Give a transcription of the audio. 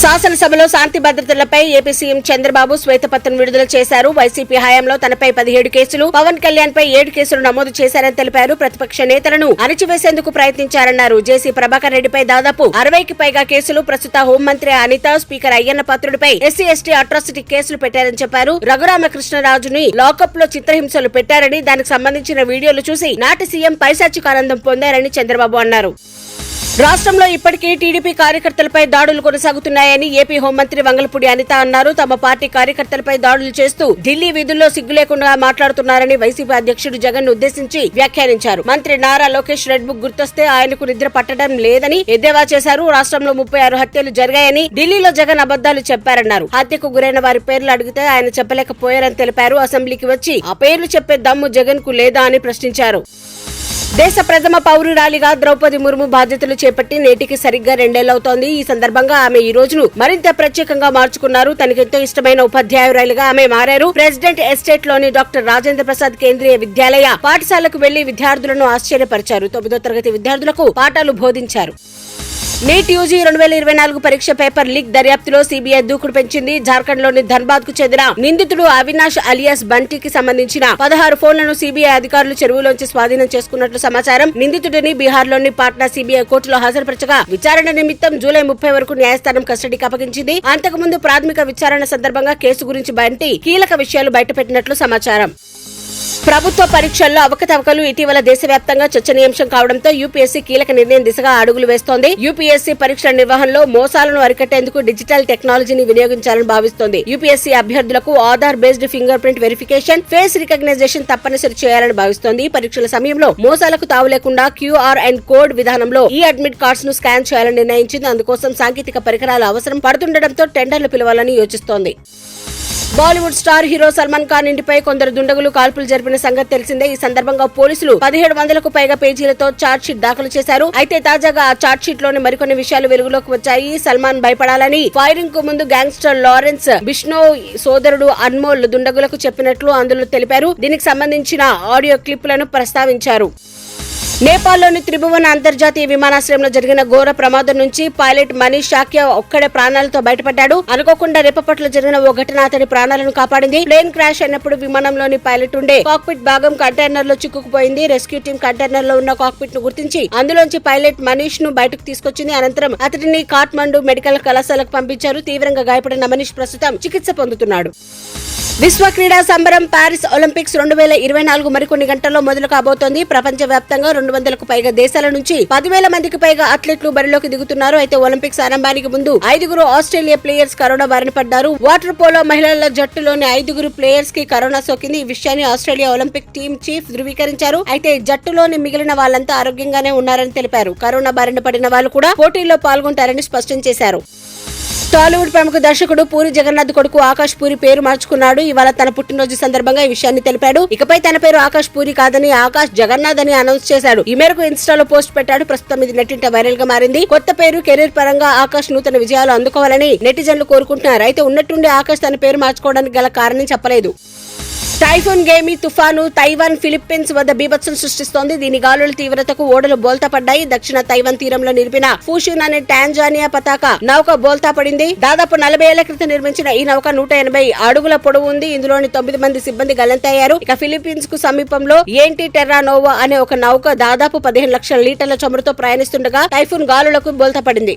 శాసనసభలో శాంతి భద్రతలపై AP CM Chandrababu శ్వేతపత్రం విడుదల చేశారు. వైసీపీ హయాంలో తనపై 17 కేసులు, పవన్ కళ్యాణ్ పై 7 కేసులు నమోదు చేశారని తెలిపారు. ప్రతిపక్ష నేతలను అణచివేసేందుకు ప్రయత్నించారన్నారు. జేసీ ప్రభాకర్ రెడ్డిపై దాదాపు 60కి పైగా కేసులు, ప్రస్తుత హోంమంత్రి అనిత, స్పీకర్ అయ్యన్న పాత్రుడిపై ఎస్సీ ఎస్టీ అట్రాసిటీ కేసులు పెట్టారని చెప్పారు. రఘురామకృష్ణరాజుని లాకప్ లో చిత్రహింసలు పెట్టారని, దానికి సంబంధించిన వీడియోలు చూసి నాటి సీఎం పైశాచిక ఆనందం పొందారని చంద్రబాబు అన్నారు. రాష్ట్రంలో ఇప్పటికీ టీడీపీ కార్యకర్తలపై దాడులు కొనసాగుతున్నాయని ఏపీ హోంమంత్రి వంగలపూడి అనిత అన్నారు. తమ పార్టీ కార్యకర్తలపై దాడులు చేస్తూ ఢిల్లీ వీధుల్లో సిగ్గు లేకుండా మాట్లాడుతున్నారని వైసీపీ అధ్యక్షుడు జగన్ ఉద్దేశించి వ్యాఖ్యానించారు. మంత్రి నారా లోకేష్ రెడ్ బుక్ గుర్తొస్తే ఆయనకు నిద్ర పట్టడం లేదని ఎద్దేవా చేశారు. రాష్ట్రంలో 36 హత్యలు జరిగాయని, ఢిల్లీలో జగన్ అబద్దాలు చెప్పారన్నారు. హత్యకు గురైన వారి పేర్లు అడిగితే ఆయన చెప్పలేకపోయారని తెలిపారు. అసెంబ్లీకి వచ్చి ఆ పేర్లు చెప్పే దమ్ము జగన్ కు లేదా అని ప్రశ్నించారు. దేశ ప్రథమ పౌరురాలిగా ద్రౌపది ముర్ము బాధ్యతలు చేపట్టి నేటికి సరిగ్గా 2 ఏళ్లవుతోంది. ఈ సందర్భంగా ఆమె ఈ రోజును మరింత ప్రత్యేకంగా మార్చుకున్నారు. తనకెంతో ఇష్టమైన ఉపాధ్యాయురాలిగా ఆమె మారారు. ప్రెసిడెంట్ ఎస్టేట్ లోని డాక్టర్ రాజేంద్ర ప్రసాద్ కేంద్రీయ విద్యాలయ పాఠశాలకు వెళ్లి విద్యార్థులను ఆశ్చర్యపరిచారు. 9వ తరగతి విద్యార్థులకు పాఠాలు బోధించారు. నీట్ యూజీ 2024 పరీక్ష పేపర్ లీక్ దర్యాప్తులో సీబీఐ దూకుడు పెంచింది. జార్ఖండ్ లోని ధన్బాద్ కు చెందిన నిందితుడు అవినాష్ అలియాస్ బంటికి సంబంధించిన 16 ఫోన్లను సీబీఐ అధికారులు చెరువులోంచి స్వాధీనం చేసుకున్నట్లు సమాచారం. నిందితుడిని బీహార్ లోని పాట్నా సీబీఐ కోర్టులో హాజరుపరచగా విచారణ నిమిత్తం జూలై 30 వరకు న్యాయస్థానం కస్టడీకి అప్పగించింది. అంతకుముందు ప్రాథమిక విచారణ సందర్భంగా కేసు గురించి బంటి కీలక విషయాలు బయటపెట్టినట్లు సమాచారం. ప్రభుత్వ పరీక్షల్లో అవకతవకలు ఇటీవల దేశవ్యాప్తంగా చర్చనీయాంశం కావడంతో యూపీఎస్సీ కీలక నిర్ణయం దిశగా అడుగులు వేస్తోంది. యూపీఎస్సీ పరీక్షల నిర్వహణలో మోసాలను అరికట్టేందుకు డిజిటల్ టెక్నాలజీని వినియోగించాలని భావిస్తోంది. యూపీఎస్సీ అభ్యర్థులకు Aadhaar based finger print verification, face recognition తప్పనిసరి చేయాలని భావిస్తోంది. పరీక్షల సమయంలో మోసాలకు తావు లేకుండా క్యూఆర్ అండ్ కోడ్ విధానంలో ఈ అడ్మిట్ కార్డ్స్ ను స్కాన్ చేయాలని నిర్ణయించింది. అందుకోసం సాంకేతిక పరికరాల అవసరం పడుతుండటంతో టెండర్లు పిలవాలని యోచిస్తోంది. బాలీవుడ్ స్టార్ హీరో సల్మాన్ ఖాన్ ఇంటిపై కొందరు దుండగులు కాల్పులు జరిపిన సంగతి తెలిసిందే. ఈ సందర్భంగా పోలీసులు 1700కు పైగా పేజీలతో చార్జ్ షీట్ దాఖలు చేశారు. అయితే తాజాగా ఆ చార్జ్ షీట్ లోని మరికొన్ని విషయాలు వెలుగులోకి వచ్చాయి. సల్మాన్ భయపడాలని ఫైరింగ్ కు ముందు గ్యాంగ్స్టర్ లారెన్స్ బిష్నోయ్ సోదరుడు అన్మోల్ దుండగులకు చెప్పినట్లు అందులో తెలిపారు. దీనికి సంబంధించిన ఆడియో క్లిప్లను ప్రస్తావించారు. నేపాల్లోని త్రిభువన అంతర్జాతీయ విమానాశ్రయంలో జరిగిన ఘోర ప్రమాదం నుంచి పైలట్ మనీష్ షాక్య ఒక్కడే ప్రాణాలతో బయటపడ్డాడు. అనుకోకుండా రెప్పపట్ల జరిగిన ఓ ఘటన అతడి ప్రాణాలను కాపాడింది. ప్లేన్ క్రాష్ అయినప్పుడు విమానంలోని పైలట్ ఉండే కాక్పిట్ భాగం కంటైనర్ లో చిక్కుకుపోయింది. రెస్క్యూ టీం కంటైనర్ లో ఉన్న కాక్పిట్ ను గుర్తించి అందులోంచి పైలట్ మనీష్ ను బయటకు తీసుకొచ్చింది. అనంతరం అతడిని కాఠ్మండు మెడికల్ కళాశాలకు పంపించారు. తీవ్రంగా గాయపడిన మనీష్ ప్రస్తుతం చికిత్స పొందుతున్నాడు. విశ్వ క్రీడా సంబరం ప్యారిస్ ఒలింపిక్స్ 2024 మరికొన్ని గంటల్లో మొదలు కాబోతోంది. ప్రపంచ వ్యాప్తంగా 200కు పైగా దేశాల నుంచి 10,000 మందికి పైగా అథ్లెట్లు బరిలోకి దిగుతున్నారు. అయితే ఒలింపిక్స్ ఆరంభానికి ముందు 5 ఆస్ట్రేలియా ప్లేయర్స్ కరోనా బారిన పడ్డారు. వాటర్ పోలో మహిళల జట్టులోని 5 ప్లేయర్స్ కి కరోనా సోకింది. ఈ విషయాన్ని ఆస్ట్రేలియా ఒలింపిక్ టీం చీఫ్ ధృవీకరించారు. అయితే జట్టులోని మిగిలిన వాళ్ళంతా ఆరోగ్యంగానే ఉన్నారని తెలిపారు. కరోనా బారిన పడిన వాళ్ళు కూడా పోటీల్లో పాల్గొంటారని స్పష్టం చేశారు. టాలీవుడ్ ప్రముఖ దర్శకుడు పూరి జగన్నాథ్ కొడుకు ఆకాష్ పూరి పేరు మార్చుకున్నాడు. ఇవాళ తన పుట్టినరోజు సందర్భంగా ఈ విషయాన్ని తెలిపాడు. ఇకపై తన పేరు ఆకాష్ పూరి కాదని ఆకాష్ జగన్నాథ్ అని అనౌన్స్ చేశాడు. ఈ మేరకు ఇన్స్టాలో పోస్ట్ పెట్టాడు. ప్రస్తుతం ఇది నెట్టింట వైరల్ గా మారింది. కొత్త పేరు, కెరీర్ పరంగా ఆకాష్ నూతన విజయాలు అందుకోవాలని నెటిజన్లు కోరుకుంటున్నారు. అయితే ఉన్నట్టుండి ఆకాష్ తన పేరు మార్చుకోవడానికి గల కారణం చెప్పలేదు. టైఫూన్ గేమి తుఫాను తైవాన్ ఫిలిప్పీన్స్ వద్ద బీభత్సం సృష్టిస్తోంది. దీని గాలుల తీవ్రతకు ఓడలు బోల్తా పడ్డాయి. దక్షిణ తైవాన్ తీరంలో నిలిపిన ఫూషూన్ అనే టాంజానియా పతాక నౌక బోల్తా పడింది. దాదాపు 40 ఏళ్ల క్రితం నిర్మించిన ఈ నౌక 180 అడుగుల పొడవు ఉంది. ఇందులోని 9 మంది సిబ్బంది గల్లంతయ్యారు. ఇక ఫిలిప్పీన్స్ కు సమీపంలో ఏంటి టెర్రా నోవా అనే ఒక నౌక దాదాపు 15 లక్షల లీటర్ల చమురుతో ప్రయాణిస్తుండగా టైఫూన్ గాలులకు బోల్తా పడింది.